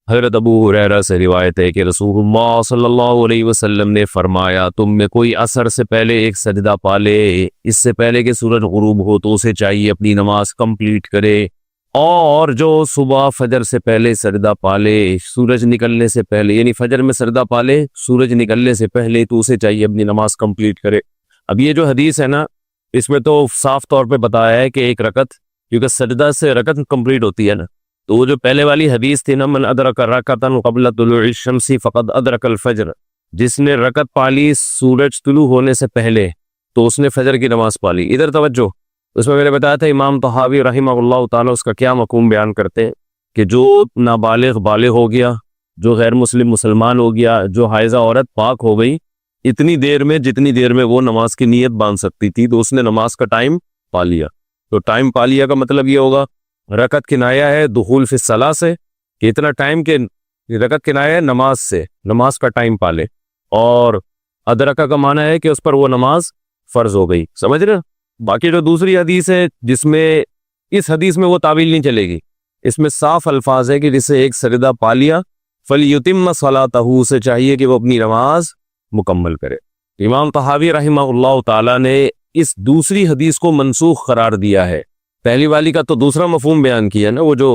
حضرت ابو ہریرہ سے روایت ہے کہ رسول اللہ صلی اللہ علیہ وسلم نے فرمایا تم میں کوئی عصر سے پہلے ایک سجدہ پالے اس سے پہلے کہ سورج غروب ہو تو اسے چاہیے اپنی نماز کمپلیٹ کرے، اور جو صبح فجر سے پہلے سجدہ پالے سورج نکلنے سے پہلے، یعنی فجر میں سجدہ پالے سورج نکلنے سے پہلے تو اسے چاہیے اپنی نماز کمپلیٹ کرے۔ اب یہ جو حدیث ہے نا، اس میں تو صاف طور پہ بتایا ہے کہ ایک رکعت، کیونکہ سجدہ سے رکعت کمپلیٹ ہوتی ہے نا، تو وہ جو پہلے والی حدیث تھی نا، من ادرک رکعتا قبل طلوع الشمس فقد ادرک الفجر، جس نے رکعت پالی سورج طلوع ہونے سے پہلے تو اس نے فجر کی نماز پالی۔ ادھر توجہ، اس میں میں نے بتایا تھا امام طحاوی رحمہ اللہ تعالیٰ اس کا کیا مفہوم بیان کرتے ہیں کہ جو نابالغ بالغ ہو گیا، جو غیر مسلم مسلمان ہو گیا، جو حائضہ عورت پاک ہو گئی، اتنی دیر میں جتنی دیر میں وہ نماز کی نیت باندھ سکتی تھی تو اس نے نماز کا ٹائم پا لیا۔ تو ٹائم پا لیا کا مطلب یہ ہوگا رکعت کنایہ ہے دخول فی الصلاۃ سے، کہ اتنا ٹائم کے رکعت کنایہ ہے نماز سے، نماز کا ٹائم پالے، اور ادرکہ کا معنی ہے کہ اس پر وہ نماز فرض ہو گئی۔ سمجھ رہے؟ باقی جو دوسری حدیث ہے جس میں اس حدیث میں وہ تعویل نہیں چلے گی، اس میں صاف الفاظ ہے کہ جسے ایک سجدہ پا لیا فَلْيُتِمَّ صَلَاتَهُ، سے چاہیے کہ وہ اپنی نماز مکمل کرے۔ امام طحاوی رحمہ اللہ تعالیٰ نے اس دوسری حدیث کو منسوخ قرار دیا ہے۔ پہلی والی کا تو دوسرا مفہوم بیان کیا نا، وہ جو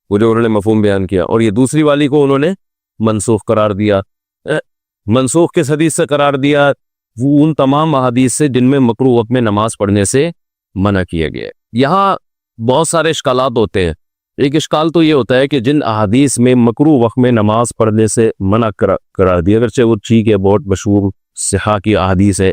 انہوں نے مفہوم بیان کیا، اور یہ دوسری والی کو انہوں نے منسوخ قرار دیا۔ منسوخ کس حدیث سے قرار دیا؟ وہ ان تمام احادیث سے جن میں مکروہ وقت میں نماز پڑھنے سے منع کیا گیا ہے۔ یہاں بہت سارے اشکالات ہوتے ہیں۔ ایک اشکال تو یہ ہوتا ہے کہ جن احادیث میں مکروہ وقت میں نماز پڑھنے سے منع قرار دیا، اگرچہ وہ ٹھیک ہے، بہت مشہور صحاح کی احادیث ہے،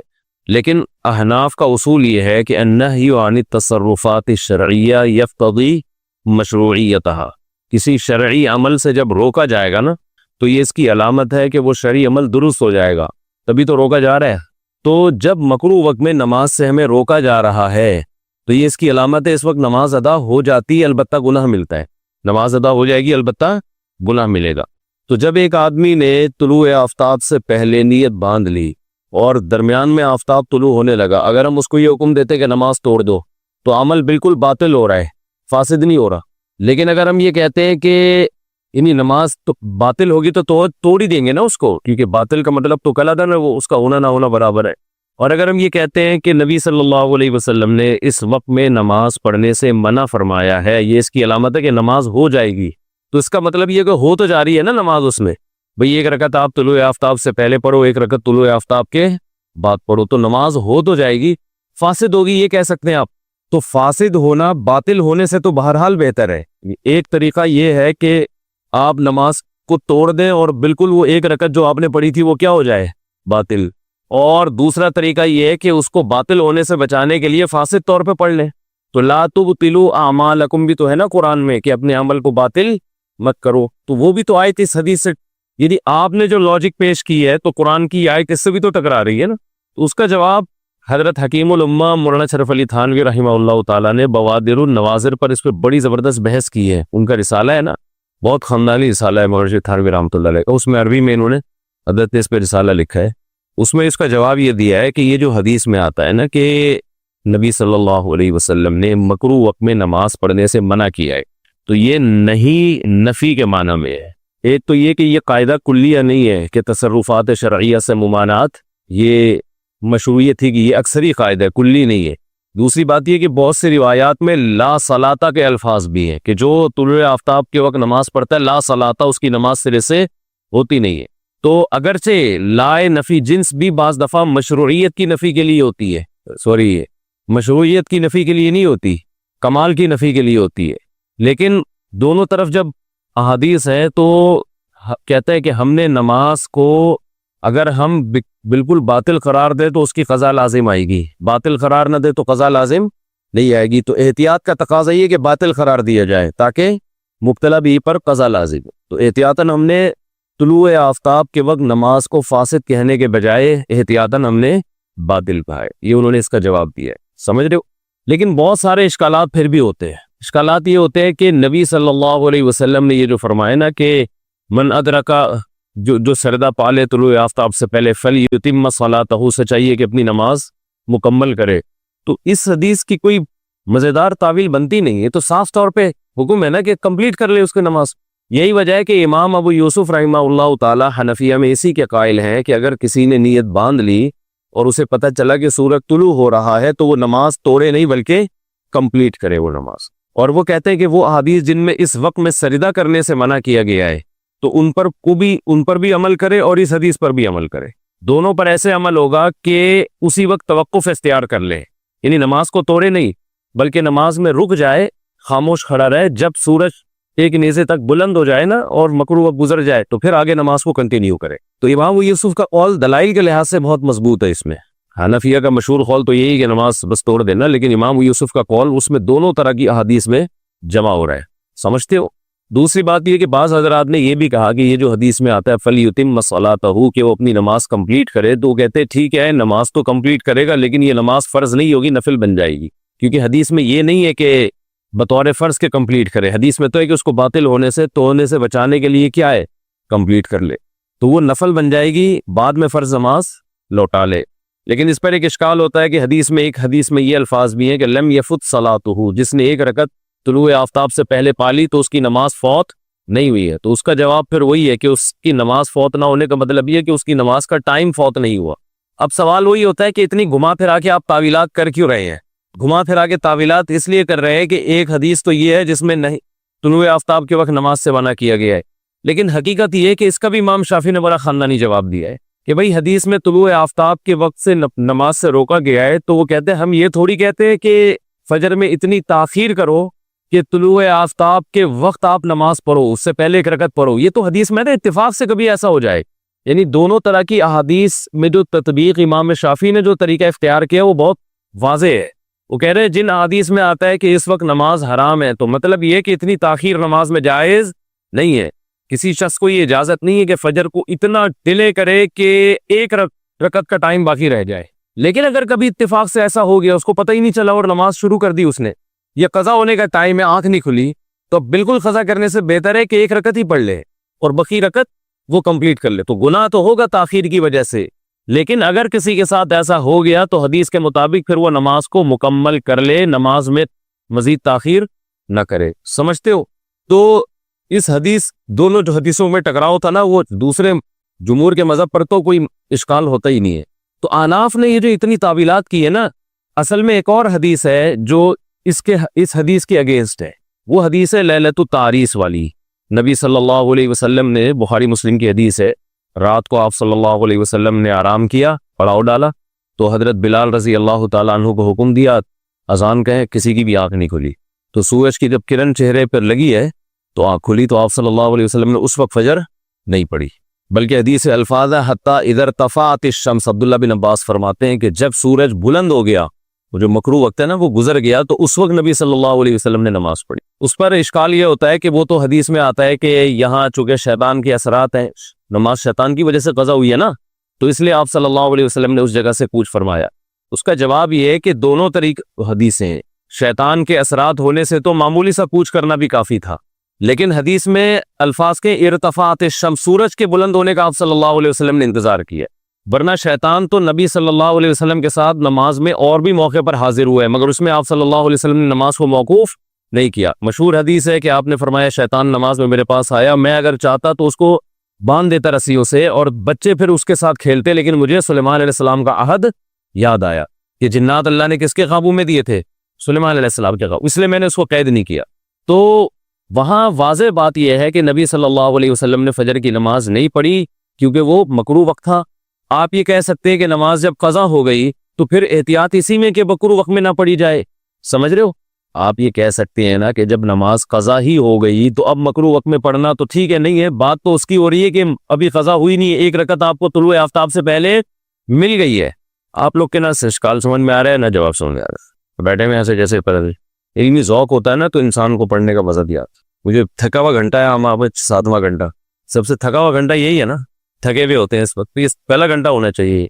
لیکن احناف کا اصول یہ ہے کہ النہی عن التصرفات الشرعیہ یقتضی مشروعیتہا، کسی شرعی عمل سے جب روکا جائے گا نا تو یہ اس کی علامت ہے کہ وہ شرعی عمل درست ہو جائے گا، تبھی تو روکا جا رہا ہے۔ تو جب مکروہ وقت میں نماز سے ہمیں روکا جا رہا ہے تو یہ اس کی علامت ہے اس وقت نماز ادا ہو جاتی ہے، البتہ گناہ ملتا ہے، نماز ادا ہو جائے گی البتہ گناہ ملے گا۔ تو جب ایک آدمی نے طلوع آفتاب سے پہلے نیت باندھ لی اور درمیان میں آفتاب طلوع ہونے لگا، اگر ہم اس کو یہ حکم دیتے کہ نماز توڑ دو تو عمل بالکل باطل ہو رہا ہے، فاسد نہیں ہو رہا۔ لیکن اگر ہم یہ کہتے ہیں کہ یعنی نماز تو باطل ہوگی تو توڑ ہی دیں گے نا اس کو، کیونکہ باطل کا مطلب تو کل ادا، وہ اس کا ہونا نہ ہونا برابر ہے۔ اور اگر ہم یہ کہتے ہیں کہ نبی صلی اللہ علیہ وسلم نے اس وقت میں نماز پڑھنے سے منع فرمایا ہے، یہ اس کی علامت ہے کہ نماز ہو جائے گی، تو اس کا مطلب یہ کہ ہو تو جا رہی ہے نا نماز اس میں، بھئی ایک رکعت آپ طلوع آفتاب سے پہلے پڑھو، ایک رکعت طلوع آفتاب کے بعد پڑھو، تو نماز ہو تو جائے گی، فاسد ہوگی یہ کہہ سکتے ہیں آپ۔ تو فاسد ہونا باطل ہونے سے تو بہرحال بہتر ہے۔ ایک طریقہ یہ ہے کہ آپ نماز کو توڑ دیں اور بالکل وہ ایک رکعت جو آپ نے پڑھی تھی وہ کیا ہو جائے؟ باطل۔ اور دوسرا طریقہ یہ ہے کہ اس کو باطل ہونے سے بچانے کے لیے فاسد طور پہ پڑھ لیں۔ تو لا تبطلوا اعمالکم بھی تو ہے نا قرآن میں کہ اپنے عمل کو باطل مت کرو، تو وہ بھی تو آیت اس حدیث سے، یعنی آپ نے جو لاجک پیش کی ہے تو قرآن کی آیت اس سے بھی تو ٹکرا رہی ہے نا۔ تو اس کا جواب حضرت حکیم الامہ مولانا شرف علی تھانوی رحمہ اللہ تعالیٰ نے بوادر النواظر پر اس پہ بڑی زبردست بحث کی ہے، ان کا رسالہ ہے نا، بہت خاندانی رسالہ ہے مولانا تھانوی رحمۃ اللہ علیہ کا، اس میں عربی میں انہوں نے حضرت نے اس پہ رسالہ لکھا ہے، اس میں اس کا جواب یہ دیا ہے کہ یہ جو حدیث میں آتا ہے نا کہ نبی صلی اللہ علیہ وسلم نے مکروہ وقت میں نماز پڑھنے سے منع کیا ہے، تو یہ نہیں نفی کے معنی میں ہے۔ ایک تو یہ کہ یہ قاعدہ کلیہ نہیں ہے کہ تصرفات شرعیہ سے ممانعت یہ مشروعیت تھی، کہ یہ اکثری قاعدہ ہے، کلی نہیں ہے۔ دوسری بات یہ کہ بہت سی روایات میں لا صلاۃ کے الفاظ بھی ہیں کہ جو طلوع آفتاب کے وقت نماز پڑھتا ہے لا صلاۃ، اس کی نماز سرے سے ہوتی نہیں ہے۔ تو اگرچہ لائے نفی جنس بھی بعض دفعہ مشروعیت کی نفی کے لیے ہوتی ہے، مشروعیت کی نفی کے لیے نہیں ہوتی، کمال کی نفی کے لیے ہوتی ہے، لیکن دونوں طرف جب احادیث ہے تو کہتا ہے کہ ہم نے نماز کو اگر ہم بالکل باطل قرار دے تو اس کی قضا لازم آئے گی، باطل قرار نہ دے تو قضا لازم نہیں آئے گی۔ تو احتیاط کا تقاضا یہ کہ باطل قرار دیا جائے تاکہ مبتلا بھی پر قضا لازم ہو۔ تو احتیاطاً ہم نے طلوع آفتاب کے وقت نماز کو فاسد کہنے کے بجائے احتیاطاً ہم نے باطل کہا ہے، یہ انہوں نے اس کا جواب دیا ہے، سمجھ رہے ہو؟ لیکن بہت سارے اشکالات پھر بھی ہوتے ہیں۔ اشکالات یہ ہوتے ہیں کہ نبی صلی اللہ علیہ وسلم نے یہ جو فرمایا نا کہ من ادرکا، جو سردہ پالے طلوع آفتاب سے پہلے فلیتم صلاتہ، سے چاہیے کہ اپنی نماز مکمل کرے، تو اس حدیث کی کوئی مزیدار تعویل بنتی نہیں ہے، تو صاف طور پہ حکم ہے نا کہ کمپلیٹ کر لے اس کی نماز۔ یہی وجہ ہے کہ امام ابو یوسف رحمہ اللہ تعالی حنفیہ میں اسی کے قائل ہیں کہ اگر کسی نے نیت باندھ لی اور اسے پتہ چلا کہ سورج طلوع ہو رہا ہے تو وہ نماز توڑے نہیں بلکہ کمپلیٹ کرے وہ نماز. اور وہ کہتے ہیں کہ وہ احادیث جن میں اس وقت میں سجدہ کرنے سے منع کیا گیا ہے تو ان پر بھی عمل کرے اور اس حدیث پر بھی عمل کرے. دونوں پر ایسے عمل ہوگا کہ اسی وقت توقف اختیار کر لے، یعنی نماز کو توڑے نہیں بلکہ نماز میں رک جائے، خاموش کھڑا رہے، جب سورج ایک نیزے تک بلند ہو جائے نا اور مکروہ وقت گزر جائے تو پھر آگے نماز کو کنٹینیو کرے. تو امام یوسف کا قول دلائل کے لحاظ سے بہت مضبوط ہے. اس میں حنفیہ کا مشہور قول تو یہی کہ نماز بس توڑ دینا، لیکن امام یوسف کا قول اس میں دونوں طرح کی احادیث میں جمع ہو رہا ہے. سمجھتے ہو؟ دوسری بات یہ کہ بعض حضرات نے یہ بھی کہا کہ یہ جو حدیث میں آتا ہے فَلْيُتِمَّ صَلَاتَهُ کہ وہ اپنی نماز کمپلیٹ کرے، تو وہ کہتے ہیں ٹھیک ہے نماز تو کمپلیٹ کرے گا لیکن یہ نماز فرض نہیں ہوگی، نفل بن جائے گی، کیونکہ حدیث میں یہ نہیں ہے کہ بطور فرض کے کمپلیٹ کرے. حدیث میں تو ہے کہ اس کو باطل ہونے سے توڑنے سے بچانے کے لیے کیا ہے کمپلیٹ کر لے، تو وہ نفل بن جائے گی، بعد میں فرض نماز لوٹا لے. لیکن اس پر ایک اشکال ہوتا ہے کہ حدیث میں یہ الفاظ بھی ہیں کہ لم یفت صلاتہ، جس نے ایک رکعت طلوع آفتاب سے پہلے پالی تو اس کی نماز فوت نہیں ہوئی ہے. تو اس کا جواب پھر وہی ہے کہ اس کی نماز فوت نہ ہونے کا مطلب یہ ہے کہ اس کی نماز کا ٹائم فوت نہیں ہوا. اب سوال وہی ہوتا ہے کہ اتنی گھما پھرا کے آپ تعویلات کر کیوں رہے ہیں؟ گھما پھرا کے تعویلات اس لیے کر رہے ہیں کہ ایک حدیث تو یہ ہے جس میں نہیں طلوع آفتاب کے وقت نماز سے منع کیا گیا ہے، لیکن حقیقت یہ ہے کہ اس کا بھی امام شافعی نے بڑا خاندانی جواب دیا ہے کہ بھئی حدیث میں طلوع آفتاب کے وقت سے نماز سے روکا گیا ہے، تو وہ کہتے ہیں ہم یہ تھوڑی کہتے ہیں کہ فجر میں اتنی تاخیر کرو کہ طلوع آفتاب کے وقت آپ نماز پڑھو، اس سے پہلے ایک رکعت پڑھو. یہ تو حدیث میں اتفاق سے کبھی ایسا ہو جائے. یعنی دونوں طرح کی احادیث میں جو تطبیق امام شافعی نے جو طریقہ اختیار کیا وہ بہت واضح ہے. وہ کہہ رہے ہیں جن احادیث میں آتا ہے کہ اس وقت نماز حرام ہے تو مطلب یہ کہ اتنی تاخیر نماز میں جائز نہیں ہے. کسی شخص کو یہ اجازت نہیں ہے کہ فجر کو اتنا ڈیلے کرے کہ ایک رکعت کا ٹائم باقی رہ جائے. لیکن اگر کبھی اتفاق سے ایسا ہو گیا اس کو پتہ ہی نہیں چلا اور نماز شروع کر دی اس نے، یہ قضا ہونے کا ٹائم ہے، آنکھ نہیں کھلی، تو بالکل قضا کرنے سے بہتر ہے کہ ایک رکعت ہی پڑھ لے اور باقی رکعت وہ کمپلیٹ کر لے. تو گناہ تو ہوگا تاخیر کی وجہ سے، لیکن اگر کسی کے ساتھ ایسا ہو گیا تو حدیث کے مطابق پھر وہ نماز کو مکمل کر لے، نماز میں مزید تاخیر نہ کرے. سمجھتے ہو؟ تو اس حدیث دونوں جو حدیثوں میں ٹکراؤ تھا نا، وہ دوسرے جمہور کے مذہب پر تو کوئی اشکال ہوتا ہی نہیں ہے. تو احناف نے یہ جو اتنی تعویلات کی ہے نا، اصل میں ایک اور حدیث ہے جو اس حدیث کے اگینسٹ ہے. وہ حدیث ہے لیلۃ التعریس والی. نبی صلی اللہ علیہ وسلم نے، بخاری مسلم کی حدیث ہے، رات کو آپ صلی اللہ علیہ وسلم نے آرام کیا، پڑاؤ ڈالا تو حضرت بلال رضی اللہ تعالیٰ عنہ کو حکم دیا اذان کہیں، کسی کی بھی آنکھ نہیں کھلی. تو سورج کی جب کرن چہرے پر لگی ہے تو آنکھ کھلی، تو آپ صلی اللہ علیہ وسلم نے اس وقت فجر نہیں پڑھی. بلکہ حدیث الفاظ ہے حتیٰ اذا ارتفعت الشمس. عبداللہ بن عباس فرماتے ہیں کہ جب سورج بلند ہو گیا، وہ جو مکروہ وقت ہے نا وہ گزر گیا، تو اس وقت نبی صلی اللہ علیہ وسلم نے نماز پڑھی. اس پر اشکال یہ ہوتا ہے کہ وہ تو حدیث میں آتا ہے کہ یہاں چونکہ شیطان کے اثرات ہیں، نماز شیطان کی وجہ سے قضا ہوئی ہے نا، تو اس لیے آپ صلی اللہ علیہ وسلم نے اس جگہ سے کوچ فرمایا. اس کا جواب یہ ہے کہ دونوں طریق حدیثیں ہیں. شیطان کے اثرات ہونے سے تو معمولی سا کوچ کرنا بھی کافی تھا، لیکن حدیث میں الفاظ کے ارتفاعت الشمس، سورج کے بلند ہونے کا آپ صلی اللہ علیہ وسلم نے انتظار کیا. ورنہ شیطان تو نبی صلی اللہ علیہ وسلم کے ساتھ نماز میں اور بھی موقع پر حاضر ہوا ہے، مگر اس میں آپ صلی اللہ علیہ وسلم نے نماز کو موقوف نہیں کیا. مشہور حدیث ہے کہ آپ نے فرمایا شیطان نماز میں میرے پاس آیا، میں اگر چاہتا تو اس کو باندھ دیتا رسیوں سے اور بچے پھر اس کے ساتھ کھیلتے، لیکن مجھے سلیمان علیہ السلام کا عہد یاد آیا کہ جنات اللہ نے کس کے قابو میں دیے تھے؟ سلیمان علیہ السلام کے قابو، اس لیے میں نے اس کو قید نہیں کیا. تو وہاں واضح بات یہ ہے کہ نبی صلی اللہ علیہ وسلم نے فجر کی نماز نہیں پڑھی کیونکہ وہ مکروہ وقت تھا. آپ یہ کہہ سکتے ہیں کہ نماز جب قضا ہو گئی تو پھر احتیاط اسی میں کہ مکروہ وقت میں نہ پڑھی جائے. سمجھ رہے ہو؟ آپ یہ کہہ سکتے ہیں نا کہ جب نماز قضا ہی ہو گئی تو اب مکروہ وقت میں پڑھنا تو ٹھیک ہے، نہیں ہے، بات تو اس کی ہو رہی ہے کہ ابھی قضا ہوئی نہیں ہے، ایک رکعت آپ کو طلوع آفتاب سے پہلے مل گئی ہے. آپ لوگ کے نہ اشکال سمجھ میں آ رہا ہے نہ جواب سمجھ میں آ رہا ہے. بیٹھے میں ایسے جیسے علمی ذوق ہوتا ہے نا تو انسان کو پڑھنے کا مزہ دیا. مجھے تھکا ہوا گھنٹہ ہے، ہم آپ 7واں گھنٹہ، سب سے تھکا ہوا گھنٹہ یہی ہے نا، تھکے ہوئے ہوتے ہیں اس وقت، یہ پہلا گھنٹہ ہونا چاہیے.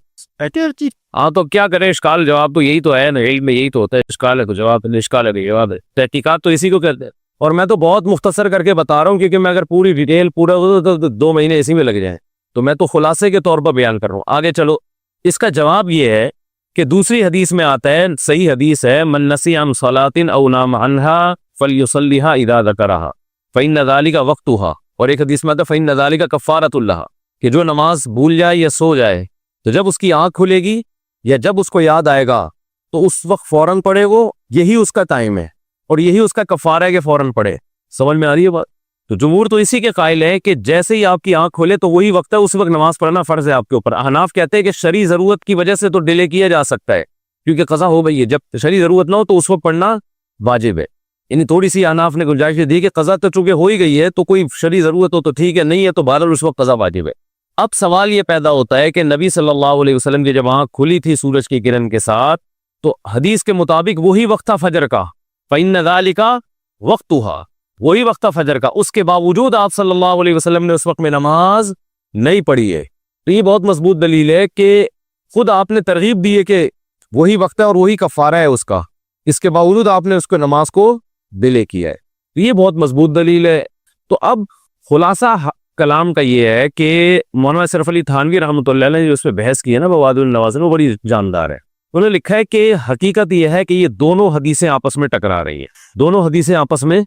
ہاں تو کیا کریں، اشکال جواب تو یہی تو ہے نا، علم میں یہی تو ہوتا ہے، اشکال ہے تو جواب، اشکال ہے تو جواب ہے. تحقیقات تو اسی کو کہتے ہیں. اور میں تو بہت مختصر کر کے بتا رہا ہوں کیونکہ میں اگر پوری ڈیٹیل پورا تو 2 مہینے اسی میں لگ جائیں، تو میں تو خلاصے کے طور پر بیان کر رہا ہوں. آگے چلو. اس کا جواب یہ ہے کہ دوسری حدیث میں آتا ہے، صحیح حدیث ہے، من نسی عن صلاۃ او نام عنہا فلیصلیھا اذا ذکرھا فإن ذلک وقتھا. اور ایک حدیث میں آتا ہے فَإِنَّ ذَلِكَ كَفَّارَةٌ لَهَا، کہ جو نماز بھول جائے یا سو جائے تو جب اس کی آنکھ کھلے گی یا جب اس کو یاد آئے گا تو اس وقت فوراً پڑھے، وہ یہی اس کا ٹائم ہے اور یہی اس کا کفارہ ہے کہ فوراً پڑھے۔ سمجھ میں آ رہی ہے بات؟ تو جمہور تو اسی کے قائل ہے کہ جیسے ہی آپ کی آنکھ کھولے تو وہی وقت ہے، اس وقت نماز پڑھنا فرض ہے آپ کے اوپر۔ احناف کہتے ہیں کہ شرعی ضرورت کی وجہ سے تو ڈیلے کیا جا سکتا ہے کیونکہ قضا ہو گئی ہے، جب شرعی ضرورت نہ ہو تو اس وقت پڑھنا واجب ہے۔ یعنی تھوڑی سی احناف نے گنجائش دی کہ قضا تو چونکہ ہو ہی گئی ہے تو کوئی شرعی ضرورت ہو تو ٹھیک ہے، نہیں ہے تو بہرحال اس وقت قضا واجب ہے۔ اب سوال یہ پیدا ہوتا ہے کہ نبی صلی اللہ علیہ وسلم کی جب آنکھ کھلی تھی سورج کی کرن کے ساتھ تو حدیث کے مطابق وہی وقت تھا فجر کا، فَإِنَّ ذَلِكَ وَقْتُهَا، وہی وقت تھا فجر کا۔ اس کے باوجود آپ صلی اللہ علیہ وسلم نے اس وقت میں نماز نہیں پڑھی ہے۔ تو یہ بہت مضبوط دلیل ہے کہ خود آپ نے ترغیب دی ہے کہ وہی وقت ہے اور وہی کفارہ ہے اس کا، اس کے باوجود آپ نے اس کو نماز کو ڈیلے کیا ہے، تو یہ بہت مضبوط دلیل ہے۔ تو اب خلاصہ کلام کا یہ ہے کہ مولانا اشرف علی تھانوی رحمۃ اللہ علیہ نے جو اس پہ بحث کی ہے نا بوادر النوازل، وہ بڑی جاندار ہے۔ انہوں نے لکھا ہے کہ حقیقت یہ ہے کہ یہ دونوں حدیثیں آپس میں ٹکرا رہی ہیں، دونوں حدیثیں آپس میں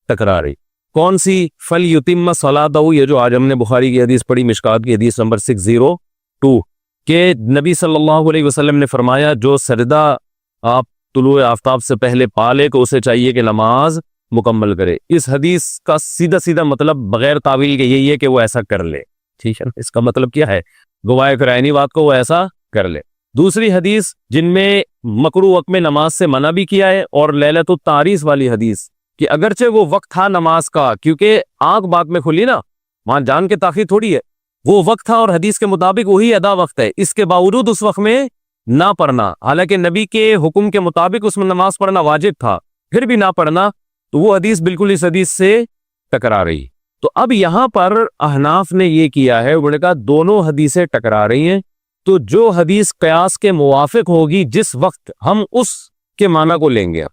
ٹکرا رہی۔ کون سی؟ فَلْيُتِمَّ صَلَاتَهُ، یہ جو آج ہم نے بخاری کی حدیث پڑھی، مشکات کی حدیث نمبر 602، کہ نبی صلی اللہ علیہ وسلم نے فرمایا جو سجدہ آپ طلوع آفتاب سے پہلے پا لے کہ اسے چاہیے کہ نماز مکمل کرے۔ اس حدیث کا سیدھا سیدھا مطلب بغیر تعویل کے یہی ہے کہ وہ ایسا کر لے، ٹھیک ہے نا؟ اس کا مطلب کیا ہے؟ گوائے کرائنی بات کو وہ ایسا کر لے۔ دوسری حدیث جن میں مکروہ وقت میں نماز سے منع بھی کیا ہے، اور لیلۃ التعریس والی حدیث کہ اگرچہ وہ وقت تھا نماز کا، کیونکہ آنکھ بعد میں کھلی نا، وہاں جان کے تاخیر تھوڑی ہے، وہ وقت تھا اور حدیث کے مطابق وہی ادا وقت ہے، اس کے باوجود اس وقت میں نہ پڑھنا، حالانکہ نبی کے حکم کے مطابق اس میں نماز پڑھنا واجب تھا، پھر بھی نہ پڑھنا، تو وہ حدیث بالکل اس حدیث سے ٹکرا رہی۔ تو اب یہاں پر احناف نے یہ کیا ہے، انہوں نے کہا دونوں حدیثیں ٹکرا رہی ہیں، تو جو حدیث قیاس کے موافق ہوگی جس وقت ہم اس کے معنی کو لیں گے۔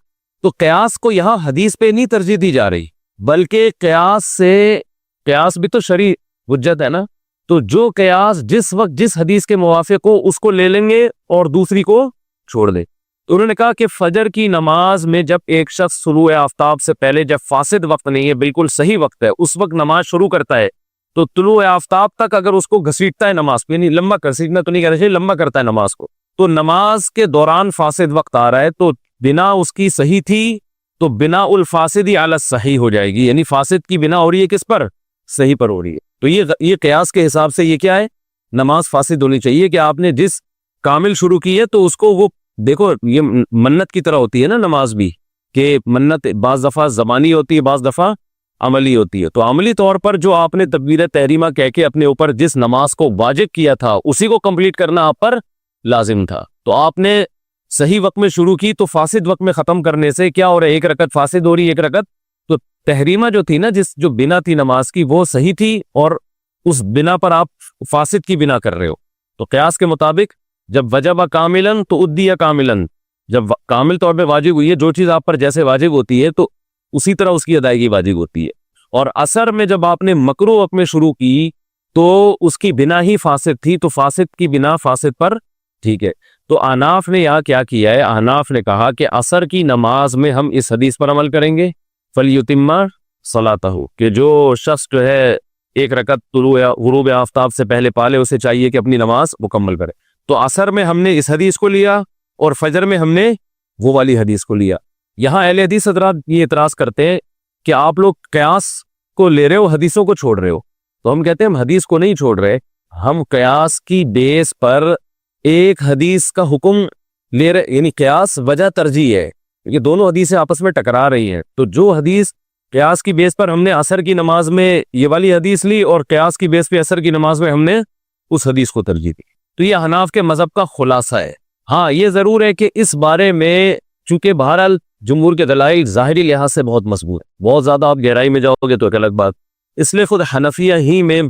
تو قیاس کو یہاں حدیث پہ نہیں ترجیح دی جا رہی، بلکہ قیاس بھی تو شرعی حجت ہے نا، تو جو قیاس جس وقت جس حدیث کے موافق ہو اس کو لے لیں گے اور دوسری کو چھوڑ دیں۔ تو انہوں نے کہا کہ فجر کی نماز میں جب ایک شخص طلوع آفتاب سے پہلے، جب فاسد وقت نہیں ہے، بالکل صحیح وقت ہے، اس وقت نماز شروع کرتا ہے، تو طلوع آفتاب تک اگر اس کو گھسیٹتا ہے نماز کو، یعنی لمبا گھسیٹنا تو نہیں کہنا چاہیے، لمبا کرتا ہے نماز کو، تو نماز کے دوران فاسد وقت آ رہا ہے تو بنا اس کی صحیح تھی تو بنا الفاسد علی الصحیح ہو جائے گی، یعنی فاسد کی بنا ہو رہی ہے کس پر؟ صحیح پر ہو رہی ہے۔ تو یہ قیاس کے حساب سے یہ کیا ہے؟ نماز فاسد ہونی چاہیے کہ آپ نے جس کامل شروع کی ہے تو اس کو، وہ دیکھو یہ منت کی طرح ہوتی ہے نا نماز بھی، کہ منت بعض دفعہ زبانی ہوتی ہے، بعض دفعہ عملی ہوتی ہے۔ تو عملی طور پر جو آپ نے تکبیر تحریمہ کہہ کے اپنے اوپر جس نماز کو واجب کیا تھا اسی کو کمپلیٹ کرنا آپ پر لازم تھا، تو آپ نے صحیح وقت میں شروع کی تو فاسد وقت میں ختم کرنے سے کیا ہو رہا ہے؟ ایک رکعت فاسد ہو رہی ہے، ایک رکعت تو تحریمہ جو تھی نا، جو بنا تھی نماز کی وہ صحیح تھی، اور اس بنا پر آپ فاسد کی بنا کر رہے ہو۔ تو قیاس کے مطابق جب وجب کاملاً تو ادی کاملاً، جب کامل طور پہ واجب ہوئی ہے، جو چیز آپ پر جیسے واجب ہوتی ہے تو اسی طرح اس کی ادائیگی واجب ہوتی ہے۔ اور عصر میں جب آپ نے مکروہ وقت میں شروع کی تو اس کی بنا ہی فاسد تھی، تو فاسد کی بنا فاسد پر ٹھیک ہے۔ تو احناف نے یہاں کیا کیا ہے؟ احناف نے کہا کہ عصر کی نماز میں ہم اس حدیث پر عمل کریں گے، فَلْيُتِمَّ صَلَاتَهُ، کہ جو شخص جو ہے ایک رکعت طلوع غروب آفتاب سے پہلے پالے اسے چاہیے کہ اپنی نماز مکمل کرے۔ تو عصر میں ہم نے اس حدیث کو لیا اور فجر میں ہم نے وہ والی حدیث کو لیا۔ یہاں اہل حدیث حضرات یہ اعتراض کرتے ہیں کہ آپ لوگ قیاس کو لے رہے ہو، حدیثوں کو چھوڑ رہے ہو۔ تو ہم کہتے ہیں ہم حدیث کو نہیں چھوڑ رہے، ہم قیاس کی بیس پر ایک حدیث کا حکم لے رہے، یعنی قیاس وجہ ترجیح ہے، یہ دونوں حدیثیں آپس میں ٹکرا رہی ہیں، تو جو حدیث قیاس کی بیس پر ہم نے عصر کی نماز میں یہ والی حدیث لی اور قیاس کی بیس پہ عصر کی نماز میں ہم نے اس حدیث کو ترجیح دی۔ تو یہ حناف کے مذہب کا خلاصہ ہے۔ ہاں یہ ضرور ہے کہ اس بارے میں چونکہ بہرحال جمہور کے دلائل ظاہری لحاظ سے بہت مضبوط ہے، بہت زیادہ آپ گہرائی میں جاؤ گے تو ایک الگ بات، اس لیے خود حنفیہ ہی میں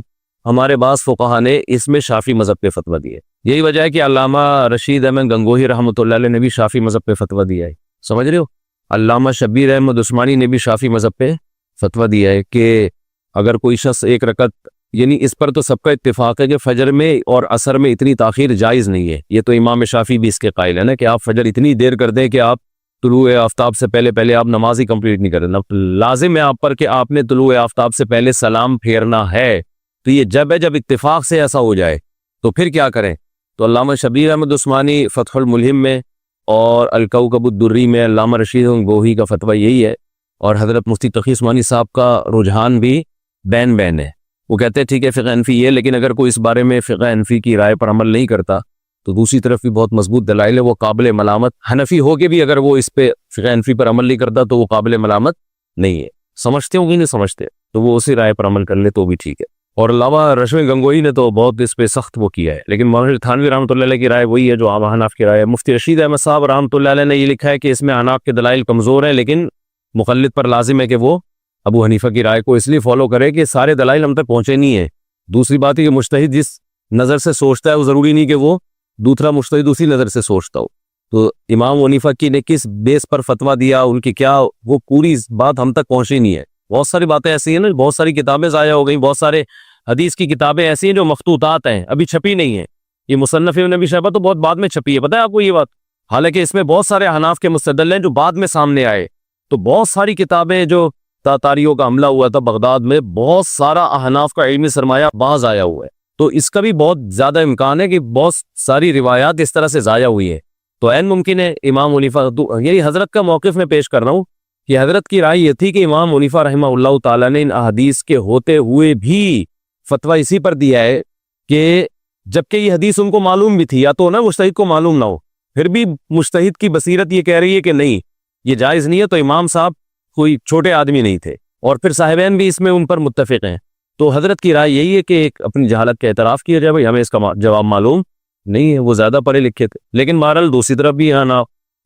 ہمارے بعض فقہا نے اس میں شافعی مذہب پہ فتویٰ دیا ہے۔ یہی وجہ ہے کہ علامہ رشید احمد گنگوہی رحمۃ اللہ علیہ نے بھی شافعی مذہب پہ فتویٰ دیا ہے، سمجھ رہے ہو؟ علامہ شبیر احمد عثمانی نے بھی شافعی مذہب پہ فتویٰ دیا ہے کہ اگر کوئی شخص ایک رکعت، یعنی اس پر تو سب کا اتفاق ہے کہ فجر میں اور عصر میں اتنی تاخیر جائز نہیں ہے، یہ تو امام شافعی بھی اس کے قائل ہے نا کہ آپ فجر اتنی دیر کر دیں کہ آپ طلوع آفتاب سے پہلے پہلے آپ نماز ہی کمپلیٹ نہیں کریں. لازم ہے آپ پر کہ آپ نے طلوع آفتاب سے پہلے سلام پھیرنا ہے. تو یہ جب ہے جب اتفاق سے ایسا ہو جائے تو پھر کیا کریں. تو علامہ شبیر احمد عثمانی فتح الملہم میں اور الکوکب الدری میں علامہ رشید گنگوہی کا فتویٰ یہی ہے، اور حضرت مفتی تقی عثمانی صاحب کا رجحان بھی بین بین ہے. وہ کہتے ہیں ٹھیک ہے فقہ حنفی یہ، لیکن اگر کوئی اس بارے میں فقہ حنفی کی رائے پر عمل نہیں کرتا تو دوسری طرف بھی بہت مضبوط دلائل ہے، وہ قابل ملامت حنفی ہو کے بھی اگر وہ اس پہ فقہ حنفی پر عمل نہیں کرتا تو وہ قابل ملامت نہیں ہے. سمجھتے ہوں گے نہیں سمجھتے تو وہ اسی رائے پر عمل کر لے تو بھی ٹھیک ہے. اور علامہ رشید گنگوہی نے تو بہت اس پہ سخت وہ کیا ہے، لیکن مولانا تھانوی رحمۃ اللہ علیہ کی رائے وہی ہے جو عام حناف کی رائے ہے. مفتی رشید احمد صاحب رحمۃ اللہ علیہ نے یہ لکھا ہے کہ اس میں حناف کے دلائل کمزور ہیں، لیکن مقلد پر لازم ہے کہ وہ ابو حنیفہ کی رائے کو اس لیے فالو کرے کہ سارے دلائل ہم تک پہنچے نہیں ہیں. دوسری بات ہے کہ مجتہد جس نظر سے سوچتا ہے وہ ضروری نہیں کہ وہ دوسرا مجتہد اسی نظر سے سوچتا ہو. تو امام حنیفہ کی نے کس بیس پر فتویٰ دیا، ان کی کیا، وہ پوری بات ہم تک پہنچی نہیں ہے. بہت ساری باتیں ایسی ہیں نا، بہت ساری کتابیں ضائع ہو گئیں، بہت سارے حدیث کی کتابیں ایسی ہیں جو مخطوطات ہیں ابھی چھپی نہیں ہیں. یہ مصنف ابن ابی شیبہ تو بہت بعد میں چھپی ہے، پتہ ہے آپ کو یہ بات. حالانکہ اس میں بہت سارے حناف کے مستدل ہیں جو بعد میں سامنے آئے. تو بہت ساری کتابیں جو تاتاریوں کا حملہ ہوا تھا بغداد میں، بہت سارا احناف کا علمی سرمایہ باز آیا ہوا ہے. تو اس کا بھی بہت زیادہ امکان ہے کہ بہت ساری روایات اس طرح سے ضائع ہوئی ہیں. تو عین ممکن ہے امام حنیفہ، یہی حضرت کا موقف میں پیش کر رہا ہوں کہ حضرت کی رائے یہ تھی کہ امام حنیفہ رحمہ اللہ تعالیٰ نے ان احادیث کے ہوتے ہوئے بھی فتویٰ اسی پر دیا ہے کہ جبکہ یہ حدیث ان کو معلوم بھی تھی، یا تو نا مجتہد کو معلوم نہ ہو، پھر بھی مجتہد کی بصیرت یہ کہہ رہی ہے کہ نہیں یہ جائز نہیں ہے. تو امام صاحب کوئی چھوٹے آدمی نہیں تھے، اور پھر صاحبین بھی اس میں ان پر متفق ہیں. تو حضرت کی رائے یہی ہے کہ ایک اپنی جہالت کا اعتراف کیا جائے، بھائی ہمیں اس کا جواب معلوم نہیں ہے، وہ زیادہ پڑھے لکھے تھے. لیکن بہرحال دوسری طرف بھی ہے نا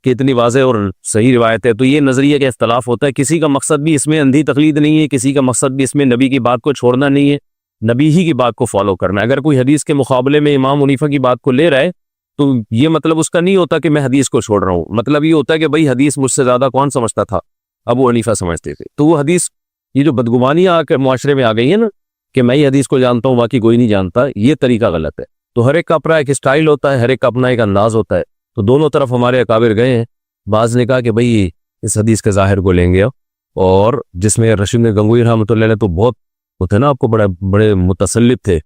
کہ اتنی واضح اور صحیح روایت ہے. تو یہ نظریہ کا اختلاف ہوتا ہے. کسی کا مقصد بھی اس میں اندھی تقلید نہیں ہے، کسی کا مقصد بھی اس میں نبی کی بات کو چھوڑنا نہیں ہے، نبی ہی کی بات کو فالو کرنا ہے. اگر کوئی حدیث کے مقابلے میں امام حنیفہ کی بات کو لے رہا ہے تو یہ مطلب اس کا نہیں ہوتا کہ میں حدیث کو چھوڑ رہا ہوں. مطلب یہ ہوتا ہے کہ بھائی حدیث مجھ سے زیادہ کون سمجھتا تھا؟ ابو حنیفہ سمجھتے تھے. تو وہ حدیث، یہ جو بدگمانیاں آ کر معاشرے میں آ گئی ہیں نا کہ میں یہ حدیث کو جانتا ہوں باقی کوئی نہیں جانتا، یہ طریقہ غلط ہے. تو ہر ایک کا اپنا ایک اسٹائل ہوتا ہے، ہر ایک کا اپنا ایک انداز ہوتا ہے. تو دونوں طرف ہمارے اکابر گئے ہیں. بعض نے کہا کہ بھئی اس حدیث کے ظاہر کو لیں گے، اور جس میں رشید گنگوہی رحمۃ اللہ علیہ تو بہت وہ تھے نا، آپ کو بڑے متسلط تھے.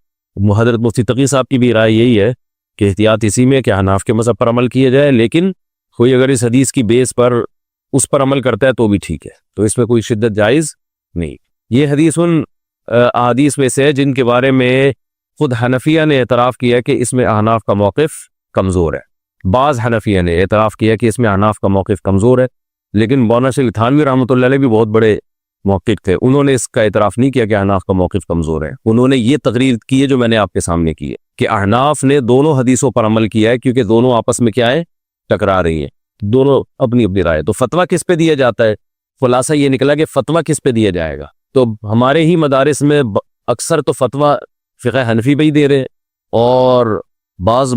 حضرت مفتی تقی صاحب کی بھی رائے یہی ہے کہ احتیاط اسی میں کہ حناف کے مذہب پر عمل کیا جائے، لیکن کوئی اگر اس حدیث کی بیس پر اس پر عمل کرتا ہے تو بھی ٹھیک ہے. تو اس میں کوئی شدت جائز نہیں. یہ حدیث ان احادیث میں سے جن کے بارے میں خود حنفیہ نے اعتراف کیا کہ اس میں احناف کا موقف کمزور ہے. بعض حنفیہ نے اعتراف کیا کہ اس میں احناف کا موقف کمزور ہے، لیکن مولانا شیخ تھانوی رحمۃ اللہ علیہ بھی بہت بڑے محقق تھے، انہوں نے اس کا اعتراف نہیں کیا کہ احناف کا موقف کمزور ہے. انہوں نے یہ تقریر کی ہے جو میں نے آپ کے سامنے کی ہے کہ احناف نے دونوں حدیثوں پر عمل کیا ہے، کیونکہ دونوں آپس میں کیا ہے، ٹکرا رہی ہیں، دونوں اپنی اپنی رائے. تو فتویٰ کس پہ دیا جاتا ہے؟ خلاصہ یہ نکلا کہ فتویٰ کس پہ دیا جائے گا. تو ہمارے ہی مدارس میں اکثر تو فتویٰ فقہ حنفی پہ ہی دے رہے ہیں، اور بعض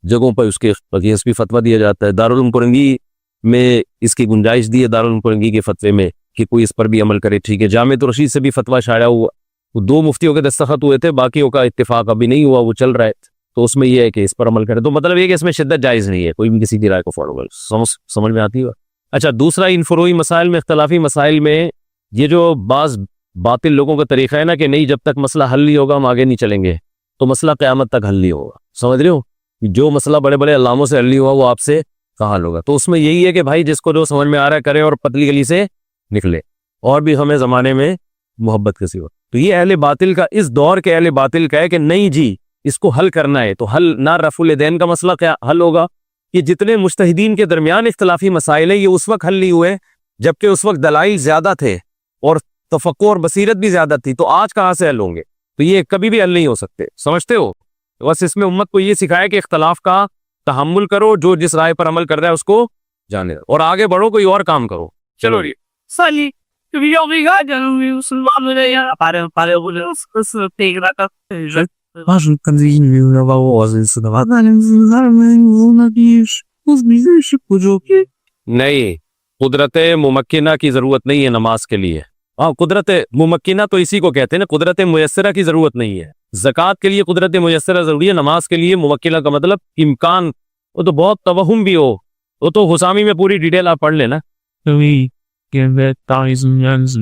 جگہوں پر اس کے اگینسٹ بھی فتویٰ دیا جاتا ہے. دارالعلوم کرنگی میں اس کی گنجائش دی ہے، دارالعلوم کرنگی کے فتوے میں، کہ کوئی اس پر بھی عمل کرے. ٹھیک ہے، جامع رشید سے بھی فتویٰ شائع ہوا، وہ 2 مفتیوں کے دستخط ہوئے تھے، باقیوں کا اتفاق ابھی نہیں ہوا، وہ چل رہا ہے. تو اس میں یہ ہے کہ اس پر عمل کرے. تو مطلب یہ کہ اس میں شدت جائز نہیں ہے، کوئی بھی کسی کی رائے کو فالو کرے. سمجھ میں آتی ہے؟ اچھا، دوسرا ان فروعی مسائل میں، اختلافی مسائل میں، یہ جو بعض باطل لوگوں کا طریقہ ہے نا کہ نہیں جب تک مسئلہ حل نہیں ہوگا ہم آگے نہیں چلیں گے، تو مسئلہ قیامت تک حل نہیں ہوگا. سمجھ رہے ہو؟ جو مسئلہ بڑے بڑے علاموں سے حل نہیں ہوا وہ آپ سے کہاں حل ہوگا. تو اس میں یہی ہے کہ بھائی جس کو جو سمجھ میں آ رہا ہے کرے اور پتلی گلی سے نکلے. اور بھی ہمیں زمانے میں محبت کسی ہو. تو یہ اہل باطل کا، اس دور کے اہل باطل کا ہے کہ نہیں جی اس کو حل کرنا ہے. تو حل نہ رفع الیدین کا مسئلہ کیا حل ہوگا؟ یہ جتنے مجتہدین کے درمیان اختلافی مسائل ہیں یہ اس وقت حل نہیں ہوئے جبکہ اس وقت دلائل زیادہ تھے اور تفقع اور بصیرت بھی زیادہ تھی. تو آج کہاں سے حل ہوں گے؟ تو یہ کبھی بھی حل نہیں ہو سکتے. سمجھتے ہو؟ بس اس میں امت کو یہ سکھایا کہ اختلاف کا تحمل کرو، جو جس رائے پر عمل کر رہا ہے اس کو جانے دو، اور آگے بڑھو، کوئی اور کام کرو. چلو جی Sali, vi obrigado, نہیں، قدرت ممکنہ کی ضرورت نہیں ہے نماز کے لیے. ہاں، قدرت ممکنہ تو اسی کو کہتے ہیں نا، قدرت میسرہ کی ضرورت نہیں ہے. زکوٰۃ کے لیے قدرت میسرہ ضروری ہے، نماز کے لیے ممکنہ کا مطلب امکان. وہ تو بہت توہم بھی ہو وہ تو حسامی میں پوری ڈیٹیل آپ پڑھ لینا. We give it thousands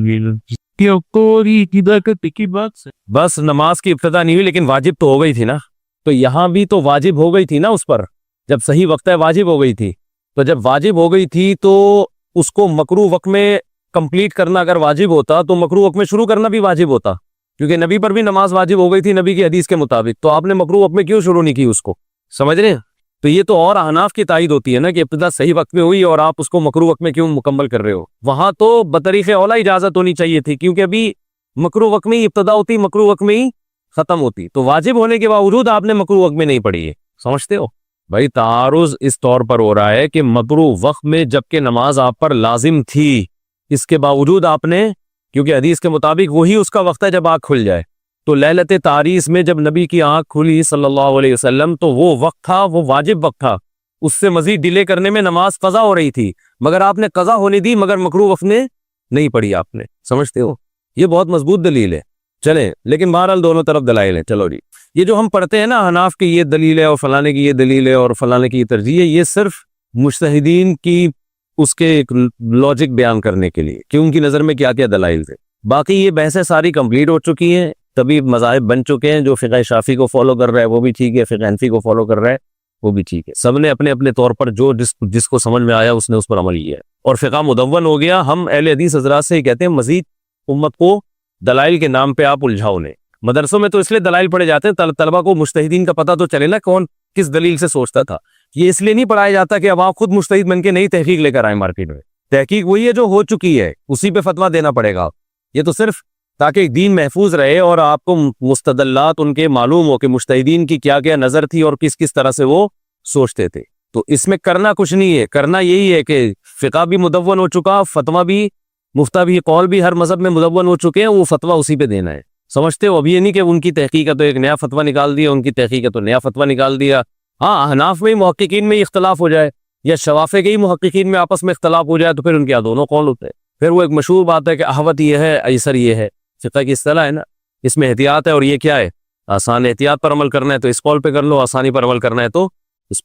کیوں کوری کی برکت کی بات سے بس نماز کی ابتدا نہیں ہوئی لیکن واجب تو ہو گئی تھی نا. تو یہاں بھی تو واجب ہو گئی تھی نا اس پر, جب صحیح وقت ہے واجب ہو گئی تھی. تو جب واجب ہو گئی تھی تو اس کو مکروہ وقت میں کمپلیٹ کرنا اگر واجب ہوتا تو مکروہ وقت میں شروع کرنا بھی واجب ہوتا, کیونکہ نبی پر بھی نماز واجب ہو گئی تھی نبی کی حدیث کے مطابق. تو آپ نے مکروہ وقت میں کیوں شروع نہیں کی اس کو, سمجھ رہے ہیں؟ تو یہ تو اور احناف کی تائید ہوتی ہے نا کہ ابتدا صحیح وقت میں ہوئی اور آپ اس کو مکروہ وقت میں کیوں مکمل کر رہے ہو. وہاں تو بطریق اولا اجازت ہونی چاہیے تھی, کیونکہ ابھی مکروہ وقت میں ہی ابتدا ہوتی, مکروہ وقت میں ہی ختم ہوتی. تو واجب ہونے کے باوجود آپ نے مکروہ وقت میں نہیں پڑھی ہے, سمجھتے ہو بھائی؟ تعارض اس طور پر ہو رہا ہے کہ مکروہ وقت میں جبکہ نماز آپ پر لازم تھی, اس کے باوجود آپ نے, کیونکہ حدیث کے مطابق وہی اس کا وقت ہے جب آنکھ کھل جائے. تو لیلت تعریس میں جب نبی کی آنکھ کھلی صلی اللہ علیہ وسلم تو وہ وقت تھا, وہ واجب وقت تھا. اس سے مزید ڈیلے کرنے میں نماز قضا ہو رہی تھی, مگر آپ نے قضا ہونے دی مگر مکروہ وقت میں نہیں پڑھی آپ نے, سمجھتے ہو؟ یہ بہت مضبوط دلیل ہے. چلیں, لیکن بہرحال دونوں طرف دلائل ہیں. چلو جی, یہ جو ہم پڑھتے ہیں نا حناف کی یہ دلیل ہے اور فلانے کی یہ دلیل ہے اور فلانے کی یہ ترجیح ہے, یہ صرف مجتہدین کی اس کے ایک لاجک بیان کرنے کے لیے کہ ان کی نظر میں کیا کیا دلائل تھے. باقی یہ بحثیں ساری کمپلیٹ ہو چکی ہیں, تبھی مذاہب بن چکے ہیں. جو فقہ شافعی کو فالو کر رہا ہے وہ بھی ٹھیک ہے, فقہ حنفی کو فالو کر رہا ہے وہ بھی ٹھیک ہے. سب نے اپنے اپنے طور پر جو جس کو سمجھ میں آیا اس نے اس پر عمل کیا ہے اور فقہ مدون ہو گیا. ہم اہل حدیث حضرات سے ہی کہتے ہیں مزید امت کو دلائل کے نام پہ آپ الجھاؤ نہیں. مدرسوں میں تو اس لیے دلائل پڑھے جاتے ہیں طلبہ کو مجتہدین کا پتہ تو چلے نا کون کس دلیل سے سوچتا تھا. یہ اس لیے نہیں پڑھایا جاتا کہ اب آپ خود مجتہد بن کے نئی تحقیق لے کر آئیں مارکیٹ میں. تحقیق وہی ہے جو ہو چکی ہے, اسی پہ فتویٰ دینا پڑے گا. یہ تو صرف تاکہ دین محفوظ رہے اور آپ کو مستدلات ان کے معلوم ہو کہ مجتہدین کی کیا کیا نظر تھی اور کس کس طرح سے وہ سوچتے تھے. تو اس میں کرنا کچھ نہیں ہے, کرنا یہی ہے کہ فقہ بھی مدون ہو چکا, فتویٰ بھی, مفتہ بھی, قول بھی ہر مذہب میں مدون ہو چکے ہیں, وہ فتویٰ اسی پہ دینا ہے. سمجھتے ہو؟ اب یہ نہیں کہ ان کی تحقیق ہے تو ایک نیا فتویٰ نکال دیا, ان کی تحقیق ہے تو نیا فتویٰ نکال دیا. ہاں, احناف میں ہی محققین میں ہی اختلاف ہو جائے یا شوافع کے ہی محققین میں آپس میں اختلاف ہو جائے تو پھر ان کے دونوں قول ہوتے ہیں. پھر وہ ایک مشہور بات ہے کہ احوط یہ ہے, ایسر یہ ہے. فقہ کی اصطلاح ہے نا, اس میں احتیاط ہے اور یہ کیا ہے آسان. احتیاط پر عمل کرنا ہے تو اس قول پہ کر لو, آسانی پر عمل کرنا ہے تو اس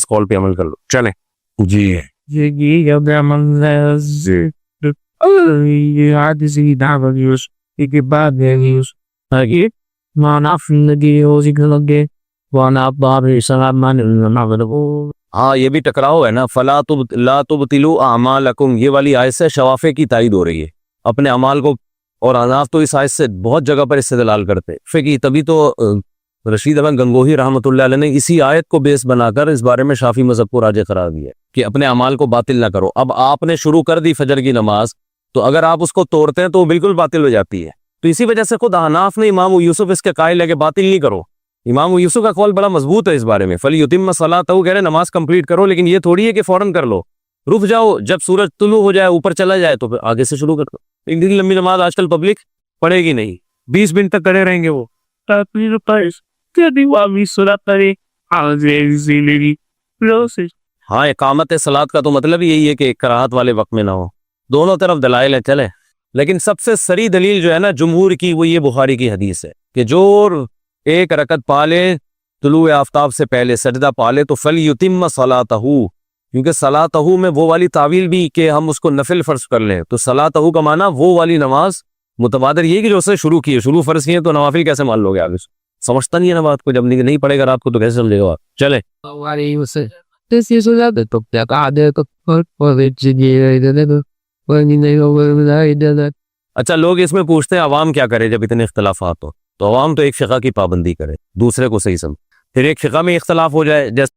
قول پہ عمل کر لو. چلیں جی. یہ حادثی دعوت یوز کے بعد یوز آگے ماناف ندی ہوزی لگے وانا باب سلام مان. ہاں, یہ بھی ٹکراؤ ہے نا. فلا لا تبطلوا اعمالکم, یہ والی آیت سے شوافع کی تائید ہو رہی ہے اپنے اعمال کو, اور احناف تو اس آیت سے بہت جگہ پر استدلال کرتے فقہی. تبھی تو رشید احمد گنگوہی رحمۃ اللہ علیہ نے اسی آیت کو بیس بنا کر اس بارے میں شافعی مذہب کو راجح قرار دیا کہ اپنے اعمال کو باطل نہ کرو. اب آپ نے شروع کر دی فجر کی نماز, تو اگر آپ اس کو توڑتے ہیں تو وہ بالکل باطل ہو جاتی ہے. تو اسی وجہ سے خود احناف نے امام یوسف اس کے قائل ہے کہ باطل نہیں کرو. امام یوسف کا قول بڑا مضبوط ہے اس بارے میں. فلیتم صلاۃہ, کہہ رہے نماز کمپلیٹ کرو, لیکن یہ تھوڑی ہے کہ فوراً کر لو, رک جاؤ, جب سورج طلوع ہو جائے اوپر چلا جائے تو پھر آگے سے شروع کر دو. اتنی لمبی نماز آج کل پبلک پڑھے گی نہیں, 20 منٹ تک کڑے رہیں گے وہ. ہاں, اقامت صلاۃ کا تو مطلب یہی ہے کہ کراہت والے وقت میں نہ ہو. دونوں طرف دلائل ہیں, چلے. لیکن سب سے سری دلیل جو ہے نا جمہور کی, وہ یہ بخاری کی حدیث ہے کہ جو ایک رکعت پالے طلوع آفتاب سے پہلے, سجدہ پالے, تو فلیتم صلاۃہ, کیونکہ صلاۃہ میں وہ والی تعویل بھی کہ ہم اس کو نفل فرض کر لیں, تو صلاۃہ کا معنی وہ والی نماز متبادر یہ کہ جو اس سے شروع کی ہے, شروع فرض کی ہے, تو نوافل کیسے مان لو گے آگے سے؟ سمجھتا نہیں ہے نا بات کو, جب نہیں پڑھے گا رات کو تو کیسے سمجھے گا آپ. چلے اچھا, لوگ اس میں پوچھتے ہیں عوام کیا کرے جب اتنے اختلافات ہو. تو عوام تو ایک فقہ کی پابندی کرے, دوسرے کو صحیح سمجھ. پھر ایک فقہ میں اختلاف ہو جائے, جیسے